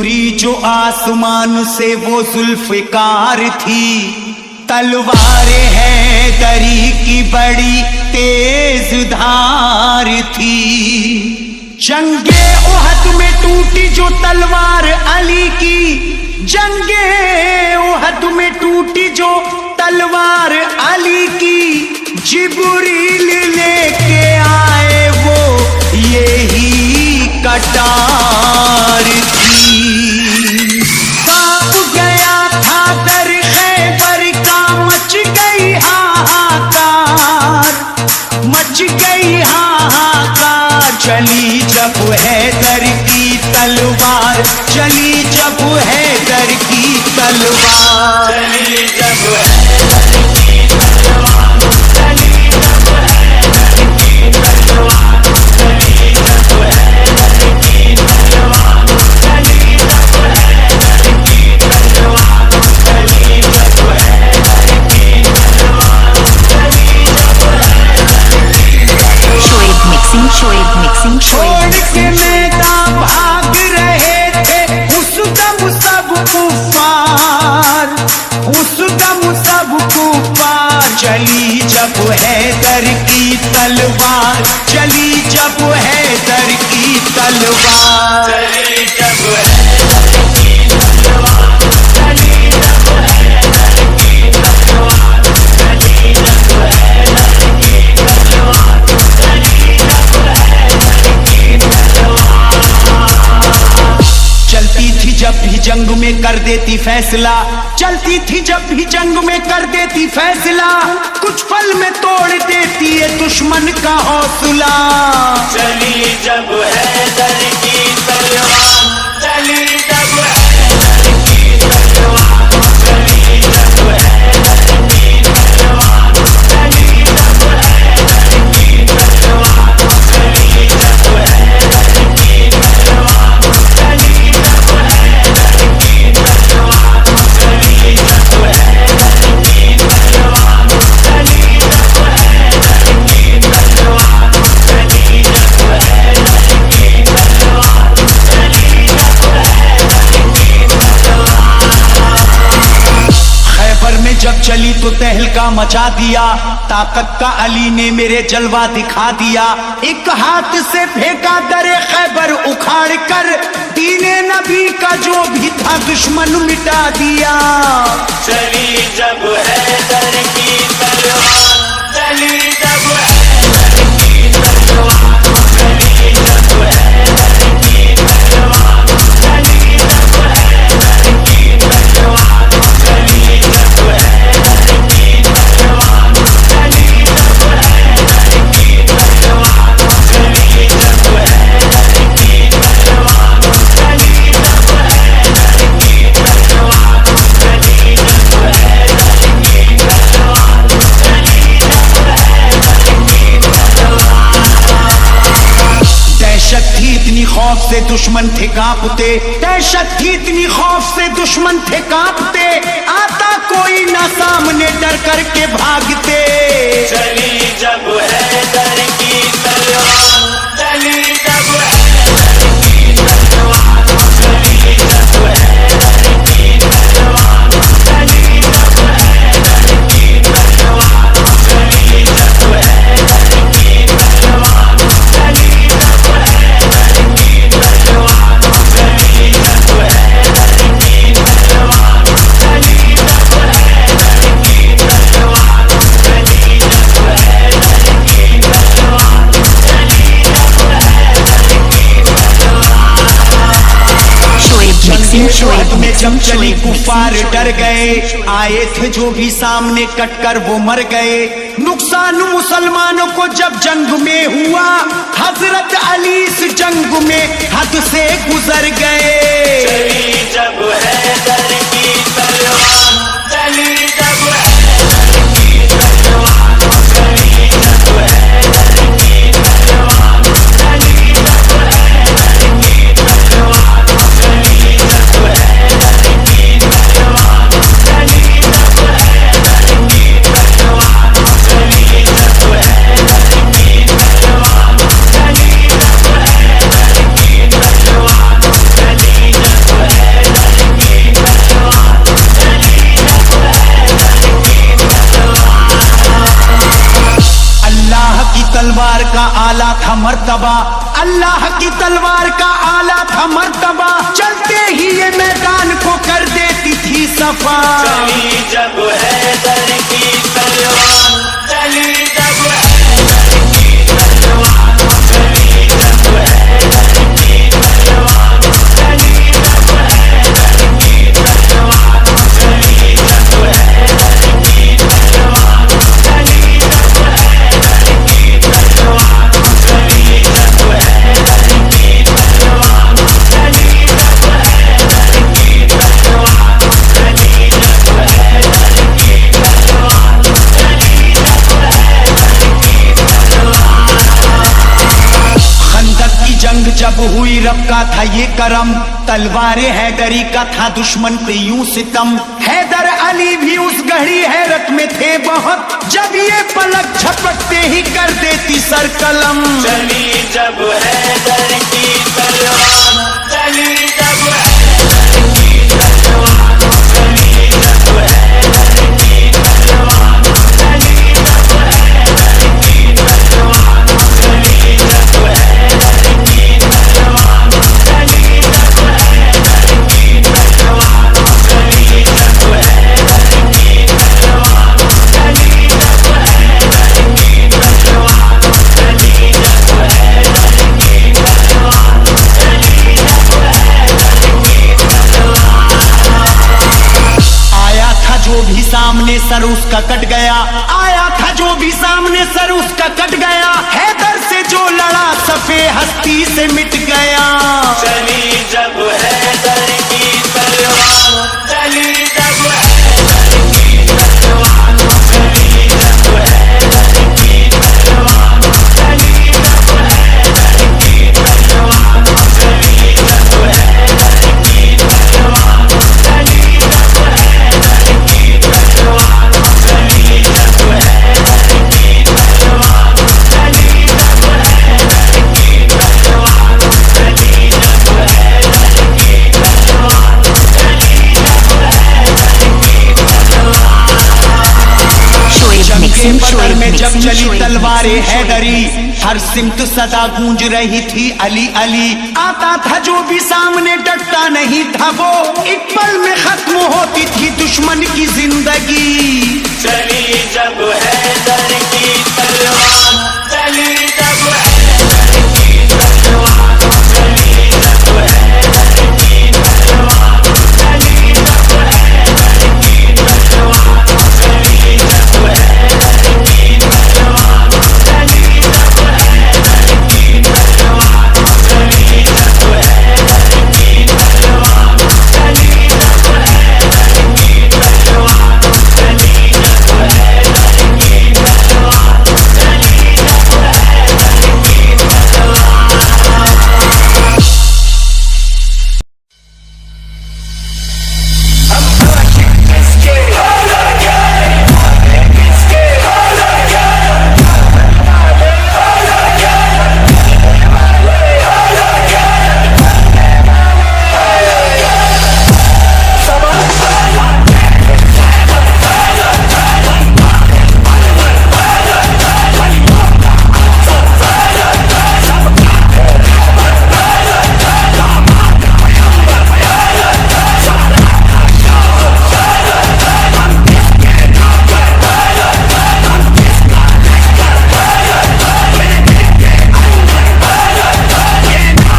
उतरी जो आसमान से वो जुल्फ़िकार थी, तलवार है दरी की बड़ी तेज धार थी। जंगे उहद में टूटी जो तलवार अली की, जंगे उहद में टूटी जो तलवार अली की, जिब्रील लेके आए वो यही कटार थी। कांप गया था दर खैबर का, मच गई हाहाकार, मच गई हाहाकार। चली जब हैदर की तलवार, चली जब हैदर की तलवार, चली जब हैदर की तलवार, चली जब हैदर की तलवार, चली जब हैदर की तलवार, चली जब हैदर की तलवार, चली जब हैदर की तलवार, चली जब हैदर की तलवार। शोएब मिक्सिंग, शोएब मिक्सिंग, छोड़ के मैदान भाग रहे थे उस दम सब कुफार, उस दम सब कुफार। चली जब हैदर की तलवार, चली जब हैदर की तलवार, चली जब हैदर की तलवार, चली जब हैदर की तलवार, चली जब हैदर की तलवार, चली जब हैदर की तलवार। चलती थी जब भी जंग में कर देती फैसला, चलती थी जब भी जंग में कर देती फैसला, कुछ पल में तोड़ देती है दुश्मन का हौसला। चली जब हैदर की तलवार, चली जब हैदर की तलवार, चली जब हैदर की तलवार, चली जब हैदर की तलवार, चली जब हैदर की तलवार, चली जब हैदर की तलवार, चली जब हैदर की तलवार, चली जब हैदर की तलवार, चली जब हैदर की तलवार, चली जब हैदर की तलवार। खैबर में जब चली तो तहलका मचा दिया, ताकत का अली ने मेरे जलवा दिखा दिया। एक हाथ से फेंका दरे खैबर उखाड़ कर, दीने नबी का जो भी था दुश्मन मिटा दिया। चली जब हैदर की तलवार, चली जब हैदर की तलवार, चली जब हैदर की तलवार, चली जब हैदर की तलवार, चली जब हैदर की तलवार, चली जब हैदर की तलवार, चली जब हैदर की तलवार, चली जब हैदर की तलवार, चली जब हैदर की तलवार, चली जब हैदर की तलवार। दहशत थी इतनी खौफ से दुश्मन थे कांपते, दहशत थी इतनी खौफ से दुश्मन थे कांपते, आता कोई ना सामने डर करके भागते। चली जब हैदर की तलवार, चली जब हैदर की तलवार, चली जब हैदर की तलवार, चली जब हैदर की तलवार, चली जब हैदर की तलवार, चली जब हैदर की तलवार, चली जब हैदर की तलवार, चली जब हैदर की तलवार, चली जब हैदर की तलवार, चली जब हैदर की तलवार। शोएब मिक्सिंग, शोएब में जब मिक्सिंग, चली शोएब कुफार मिक्सिंग। डर गए, आए थे जो भी सामने कटकर वो मर गए। नुकसान मुसलमानों को जब जंग में हुआ, हजरत अली इस जंग में हद से गुजर गए। चली जब हैदर की तलवार, चली जब हैदर की तलवार, चली जब हैदर की तलवार, चली जब हैदर की तलवार, चली जब हैदर की तलवार, चली जब हैदर की तलवार, चली जब हैदर की तलवार, चली जब हैदर की तलवार, चली जब तलवार का आला था मर्तबा, अल्लाह की तलवार का आला था मर्तबा, चलते ही ये मैदान को कर देती थी सफा। चली जब हैदर की तलवार, चली जब हैदर की तलवार, चली जब हैदर की तलवार, चली जब हैदर की तलवार, चली जब हैदर की तलवार, चली जब हैदर की तलवार, चली जब हैदर की तलवार, चली जब हैदर की तलवार, चली जब हैदर की तलवार, चली जब हैदर की तलवार। खंदक की जंग जब हुई रब का था ये करम, तलवारे हैदरी का था दुश्मन पे यूं सितम। हैदर अली भी उस गहरी हैरत में थे बहुत, जब ये पलक झपकते ही कर देती सर कलम। चली जब हैदर की तलवार, चली जब हैदर की तलवार, चली जब हैदर की तलवार, चली जब हैदर की तलवार, चली जब हैदर की तलवार, चली जब हैदर की तलवार, चली जब हैदर की तलवार, चली जब हैदर की तलवार, चली जब हैदर की तलवार, चली जब हैदर की तलवार। आया था जो भी सामने सर उसका कट गया, आया था जो भी सामने सर उसका कट गया, हैदर से जो लड़ा सफे हस्ती से मिट गया। चली जब हैदर की तलवार, चली जब हैदर की तलवार, चली जब हैदर की तलवार, चली जब हैदर की तलवार, चली जब हैदर की तलवार, चली जब हैदर की तलवार, चली जब हैदर की तलवार, चली जब हैदर की तलवार, चली जब हैदर की तलवार, चली जब हैदर की तलवार। शोएब जंगे मिक्सिंग, बदर शोएब में जब मिक्सिंग, चली शोएब तलवारे मिक्सिंग, शोएब हैदरी, हर सिमत सदा गूंज रही थी अली अली। आता था जो भी सामने डटता नहीं था वो, एक पल में खत्म होती थी दुश्मन की जिंदगी। चली जब हैदर की तलवार,